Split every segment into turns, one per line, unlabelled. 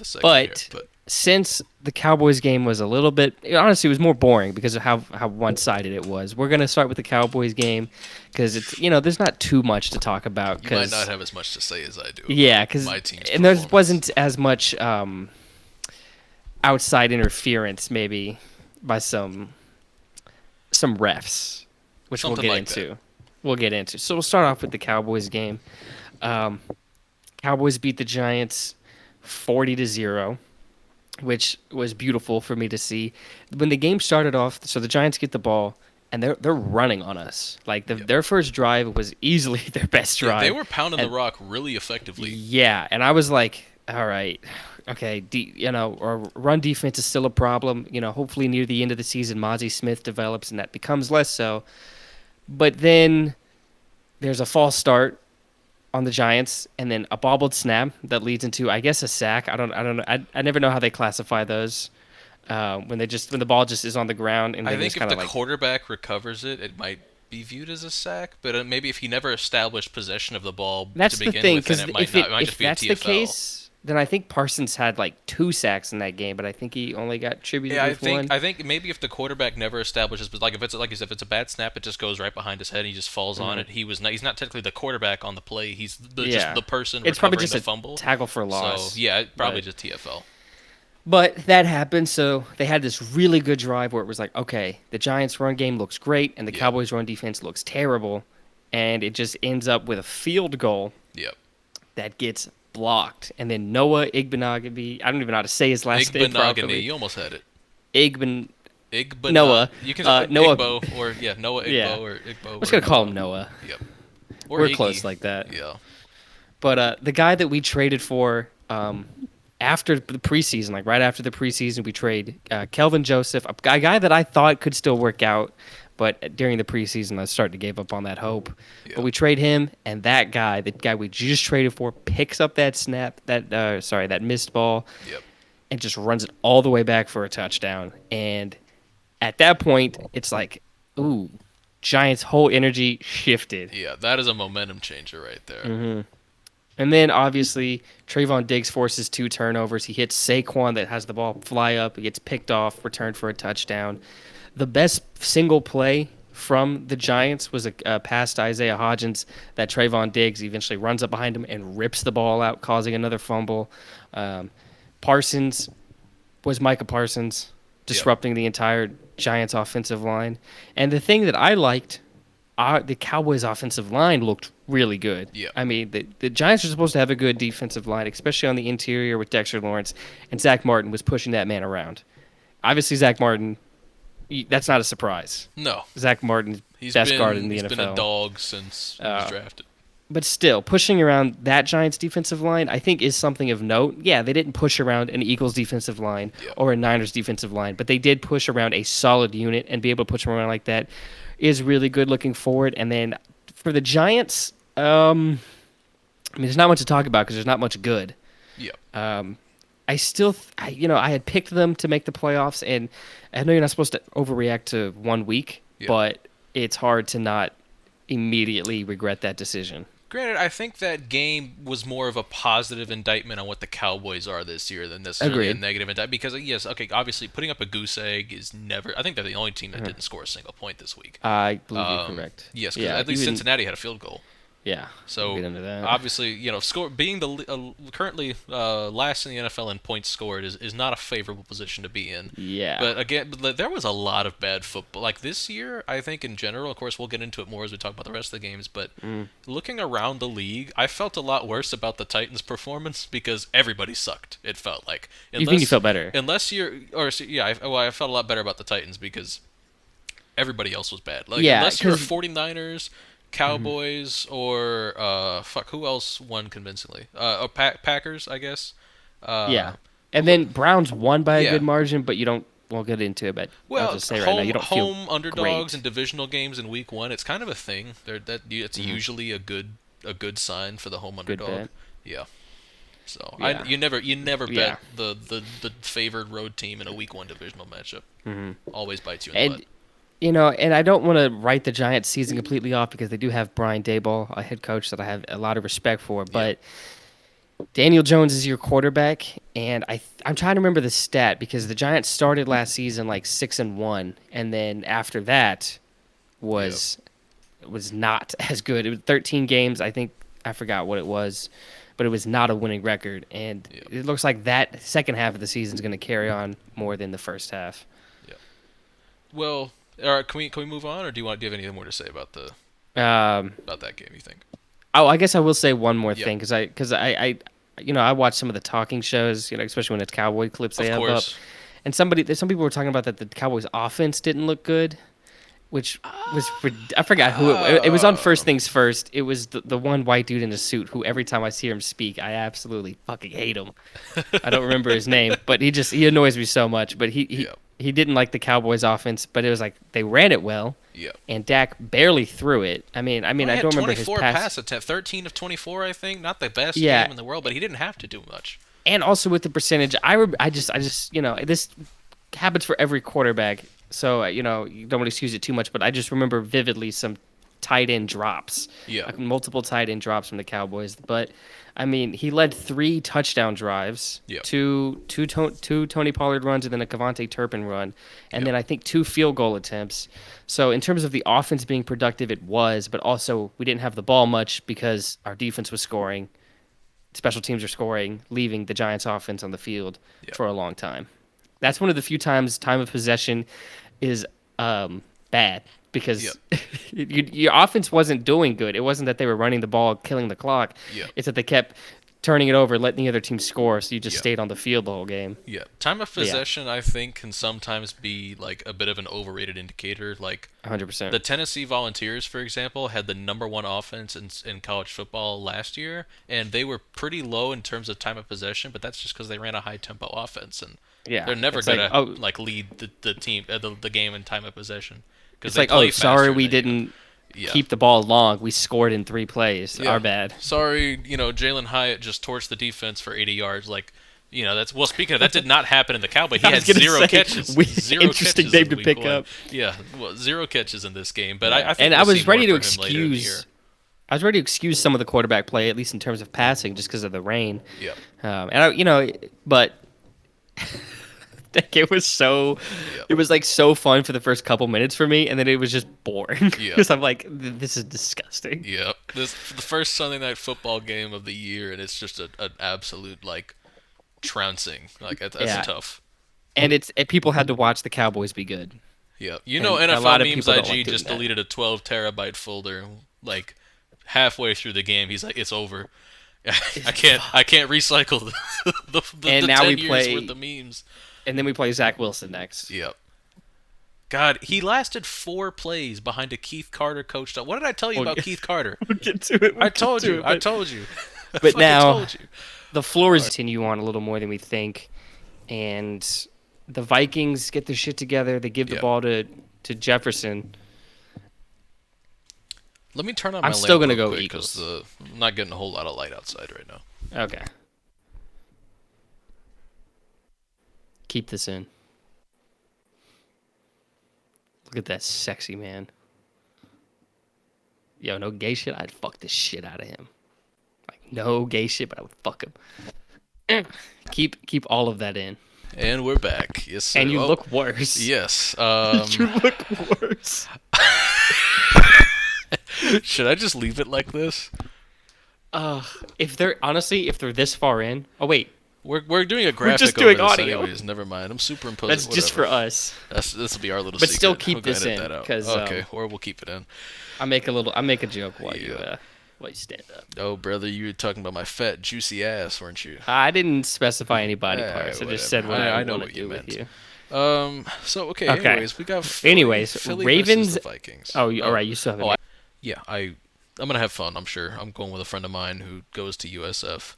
the second year.
But since the Cowboys game was a little bit, honestly, it was more boring because of how one-sided it was. We're gonna start with the Cowboys game because it's there's not too much to talk about.
You might not have as much to say as I do.
Yeah, because
my team's
and there
performance.
wasn't as much outside interference maybe by some refs, which
Something
we'll get
like
into.
that.
We'll get into. So we'll start off with the Cowboys game. Cowboys beat the Giants 40-0, which was beautiful for me to see. When the game started off, so the Giants get the ball and they're running on us. Like their first drive was easily their best drive.
Yeah, they were pounding the rock really effectively.
Yeah, and I was like, all right, okay, our run defense is still a problem. Hopefully near the end of the season, Mozzie Smith develops and that becomes less so. But then there's a false start on the Giants, and then a bobbled snap that leads into, I guess, a sack. I don't know. I never know how they classify those when the ball just is on the ground. And
I
they
think
just
if the
like,
quarterback recovers it, it might be viewed as a sack. But maybe if he never established possession of the ball
that's
to
the
begin
thing,
with, then
because
it might not. It might just be a
that's
TFL.
the case, then I think Parsons had like 2 sacks in that game, but I think he only got attributed
Yeah,
with one.
I think maybe if the quarterback never establishes, but like if it's like you said, if it's a bad snap, it just goes right behind his head. And he just falls on it. He's not technically the quarterback on the play. He's just the person.
It's probably
recovering
just
the
a
fumble.
tackle for loss.
So yeah, probably just TFL.
But that happened, so they had this really good drive where it was like, okay, the Giants' run game looks great, and the Cowboys' run defense looks terrible, and it just ends up with a field goal that gets blocked. And then Noah Igbenogany, I don't even know how to say his last name properly.
You almost had it.
Noah.
You can say
Noah.
Igbo or Noah Igbo or Igbo.
I'm just going to call him Noah.
Yep.
We're close like that.
Yeah.
But the guy that we traded for after the preseason, like right after the preseason, we trade Kelvin Joseph, a guy that I thought could still work out, but during the preseason, I started to give up on that hope. Yeah. But we trade him, and that guy, the guy we just traded for, picks up that that missed ball, and just runs it all the way back for a touchdown. And at that point, it's like, ooh, Giants' whole energy shifted.
Yeah, that is a momentum changer right there.
Mm-hmm. And then, obviously, Trayvon Diggs forces 2 turnovers. He hits Saquon that has the ball fly up. He gets picked off, returned for a touchdown. The best single play from the Giants was a pass to Isaiah Hodgins that Trayvon Diggs eventually runs up behind him and rips the ball out, causing another fumble. Parsons was Micah Parsons, disrupting the entire Giants' offensive line. And the thing that I liked, the Cowboys' offensive line looked really good.
Yeah.
I mean, the Giants are supposed to have a good defensive line, especially on the interior with Dexter Lawrence, and Zach Martin was pushing that man around. Obviously, Zach Martin, that's not a surprise.
No.
Zach Martin's best guard in the NFL.
He's been a dog since he was drafted.
But still, pushing around that Giants defensive line, I think, is something of note. Yeah, they didn't push around an Eagles defensive line or a Niners defensive line, but they did push around a solid unit, and be able to push them around like that is really good looking forward. And then for the Giants, I mean, there's not much to talk about because there's not much good.
Yeah.
I had picked them to make the playoffs, and I know you're not supposed to overreact to 1 week, but it's hard to not immediately regret that decision.
Granted, I think that game was more of a positive indictment on what the Cowboys are this year than necessarily a negative indictment. Because, yes, okay, obviously putting up a goose egg is never... I think they're the only team that didn't score a single point this week.
I believe you're correct.
Yes, because at least Cincinnati had a field goal.
Yeah,
so
we'll get into that.
Obviously, being the currently last in the NFL in points scored is not a favorable position to be in.
Yeah.
But again, there was a lot of bad football. Like this year, I think in general, of course, we'll get into it more as we talk about the rest of the games. But looking around the league, I felt a lot worse about the Titans' performance because everybody sucked. It felt like.
You think you felt better?
Unless I felt a lot better about the Titans because everybody else was bad. Like unless you're 49ers. Cowboys or who else won convincingly? Packers, I guess.
And then Browns won by a good margin, but we'll get into it. But I'll just say right now, you don't feel
home underdogs
great.
in divisional games in week 1. It's kind of a thing. It's usually a good sign for the home underdog.
Bet.
Yeah. So you never bet the favored road team in a week 1 divisional matchup. Always bites you in the butt.
And I don't want to write the Giants season completely off because they do have Brian Daboll, a head coach that I have a lot of respect for. But Daniel Jones is your quarterback, and I'm trying to remember the stat because the Giants started last season like 6-1, and then after that was not as good. It was 13 games. I think I forgot what it was, but it was not a winning record, and it looks like that second half of the season is going to carry on more than the first half.
Yeah. Well, all right. Can we move on, or do you have anything more to say about that game? You think?
Oh, I guess I will say one more
Yeah.
thing because I I watch some of the talking shows, especially when it's Cowboy clips they have up, and some people were talking about that the Cowboys' offense didn't look good, which was I forgot who it was on First Things First. It was the one white dude in a suit who every time I see him speak, I absolutely fucking hate him. I don't remember his name, but he annoys me so much. But he didn't like the Cowboys' offense, but it was like they ran it well.
Yeah.
And Dak barely threw it. I mean, I don't remember his
24 pass attempt, 13 of 24, I think. Not the best
Yeah.
game in the world, but he didn't have to do much.
And also with the percentage, I just this happens for every quarterback. So you don't want to excuse it too much, but I just remember vividly some tight end drops.
Yeah.
Like multiple tight end drops from the Cowboys. But I mean, he led 3 touchdown drives,
Yeah.
two Tony Pollard runs, and then a Kevontae Turpin run, and then I think 2 field goal attempts. So in terms of the offense being productive, it was, but also we didn't have the ball much because our defense was scoring, special teams are scoring, leaving the Giants' offense on the field for a long time. That's one of the few times time of possession is bad because your offense wasn't doing good. It wasn't that they were running the ball, killing the clock. It's that they kept turning it over, letting the other team score, so you just stayed on the field the whole game.
Yeah. Time of possession, I think, can sometimes be like a bit of an overrated indicator. Like
100%.
The Tennessee Volunteers, for example, had the #1 offense in college football last year, and they were pretty low in terms of time of possession, but that's just because they ran a high-tempo offense, and they're never going to lead the team the game in time of possession.
It's like, sorry we didn't keep the ball long. We scored in 3 plays. Our bad.
Sorry, Jalen Hyatt just torched the defense for 80 yards. Like, that's speaking of that, did not happen in the Cowboys. He had 0 catches. Zero
interesting
catches
name to pick up.
Yeah, 0 catches in this game. But I think
and I was ready to excuse. I was ready to excuse some of the quarterback play, at least in terms of passing, just because of the rain.
Yeah.
But. It was it was like so fun for the first couple minutes for me, and then it was just boring because I'm like, this is disgusting.
Yeah, the first Sunday night football game of the year, and it's just an absolute like trouncing. Like that's tough.
And people had to watch the Cowboys be good.
Yeah, NFL Memes IG just deleted a 12 terabyte folder like halfway through the game. He's like, it's over. I can't recycle the
and now
10 years worth of memes.
And then we play Zach Wilson next.
Yep. God, he lasted 4 plays behind a Keith Carter coached up. What did I tell you about Keith Carter?
We'll get to it.
I told you.
But now, the Floors continue on a little more than we think. And the Vikings get their shit together. They give the ball to Jefferson.
Let me turn on my lamp.
I'm still going to go
quick,
Eagles.
I'm not getting a whole lot of light outside right now.
Okay. Keep this in. Look at that sexy man. Yo, no gay shit. I'd fuck the shit out of him. Like no gay shit, but I would fuck him. Keep all of that in.
And we're back. Yes, sir.
And you look worse.
Yes.
You look worse.
Should I just leave it like this?
If they're this far in. Oh wait.
We're doing a graphic.
We're just doing
over this
audio.
anyways. Never mind. I'm superimposing.
That's just for us.
This will be our little.
But
secret.
still keep this in because
or we'll keep it in.
I make a joke while you stand up.
Oh, brother, you were talking about my fat, juicy ass, weren't you?
I didn't specify any body parts. I just said what I know what you meant. With you.
So okay. Anyways, we got. Philly
Ravens.
The Vikings.
Oh, all right. You still have.
I'm gonna have fun. I'm sure. I'm going with a friend of mine who goes to USF.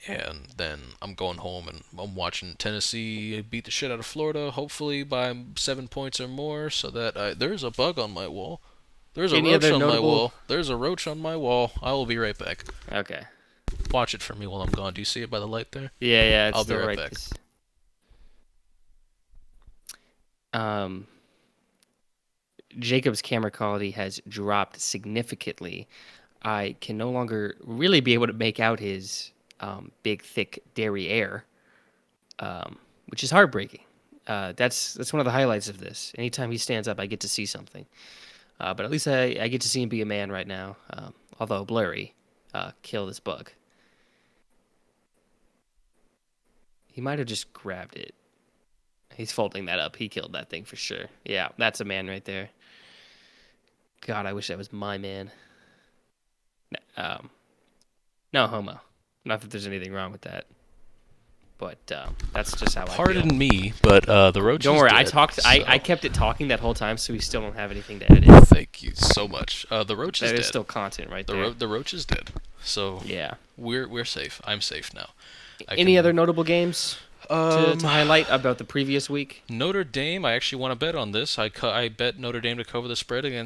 And then I'm going home and I'm watching Tennessee beat the shit out of Florida, hopefully by 7 points or more, so that there's a bug on my wall. There's a roach on my wall. There's a roach on my wall. I will be right back.
Okay.
Watch it for me while I'm gone. Do you see it by the light there?
Yeah.
I'll be right back.
Jacob's camera quality has dropped significantly. I can no longer really be able to make out his big, thick derriere, which is heartbreaking. That's one of the highlights of this. Anytime he stands up, I get to see something. But at least I get to see him be a man right now, although blurry. Kill this bug. He might have just grabbed it. He's folding that up. He killed that thing for sure. Yeah, that's a man right there. God, I wish that was my man. No homo. Not that there's anything wrong with that. But that's just how I feel.
Pardon me, but the roach
Don't
is
worry,
dead.
I kept it talking that whole time, so we still don't have anything to edit.
Thank you so much. The roach is dead.
That is still content right there.
The roach is dead. So
yeah,
we're safe. I'm safe now.
Any other notable games to highlight about the previous week?
Notre Dame. I actually want to bet on this. I bet Notre Dame to cover the spread against